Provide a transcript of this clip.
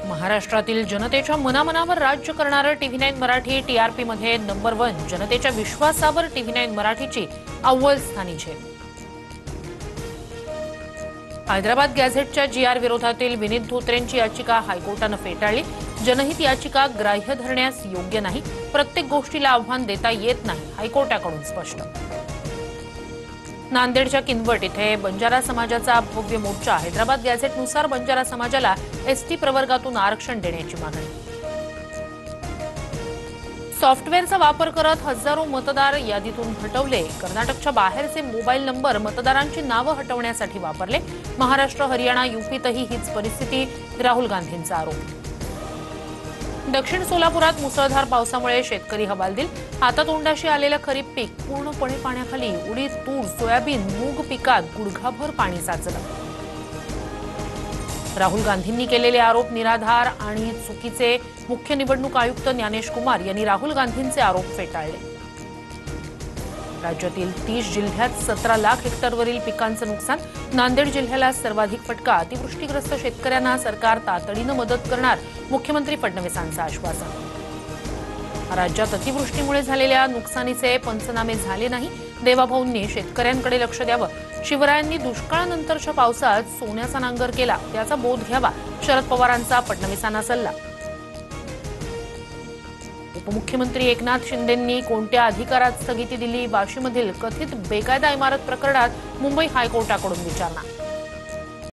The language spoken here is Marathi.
महाराष्ट्रातील जनतेच्या मनामनावर राज्य करणारं टीव्ही 9 मराठी टीआरपी मध्ये नंबर 1 जनतेच्या विश्वासावर टीव्ही 9 मराठीची अव्वल स्थानी झेप। हैदराबाद गॅझेटच्या जीआर विरोधातील विनीत धोत्रेंची याचिका हायकोर्टाने फेटाळली। जनहित याचिका ग्राह्य धरण्यास योग्य नाही, प्रत्येक गोष्टीला आव्हान देता येत नाही, हायकोर्टाकडून स्पष्ट। नांदेडच्या किनवट इथे बंजारा समाजाचा भव्य मोर्चा। हैदराबाद गॅझेटनुसार बंजारा समाजाला एसटी प्रवर्गातून आरक्षण देण्याची मागणी। सॉफ्टवेअरचा वापर करत हजारो मतदार यादीतून हटवले। कर्नाटकच्या बाहेरचे मोबाईल नंबर मतदारांची नावं हटवण्यासाठी वापरले। महाराष्ट्र, हरियाणा, यूपीतही हीच परिस्थिती, राहुल गांधींचा आरोप। दक्षिण सोलापुरात मुसळधार पावसामुळे शेतकरी हवालदिल। हातातोंडाशी आलेलं खरीप पीक पूर्णपणे पाण्याखाली। उडीद, तूर, सोयाबीन, मूग पिकात गुडघाभर पाणी साचलं। राहुल गांधींनी केलेले आरोप निराधार आणि चुकीचे। मुख्य निवडणूक आयुक्त ज्ञानेश कुमार यांनी राहुल गांधींचे आरोप फेटाळले। राज्यातील 30 जिल्ह्यात 17 लाख हेक्टरवरील पिकांचं नुकसान। नांदेड जिल्ह्याला सर्वाधिक फटका। अतिवृष्टीग्रस्त शेतकऱ्यांना सरकार तातडीनं मदत करणार, मुख्यमंत्री फडणवीसांचं आश्वासन। राज्यात अतिवृष्टीमुळे झालेल्या नुकसानीचे पंचनामे झाले नाही। देवाभाऊंनी शेतकऱ्यांकडे लक्ष द्यावं। शिवरायांनी दुष्काळानंतरच्या पावसात सोन्याचा नांगर केला, त्याचा बोध घ्यावा, शरद पवारांचा फडणवीसांना सल्ला। उपमुख्यमंत्री एकनाथ शिंदेंनी कोणत्या अधिकारात स्थगिती दिली? वाशीमधील कथित बेकायदा इमारत प्रकरणात मुंबई हायकोर्टाकडून विचारणा।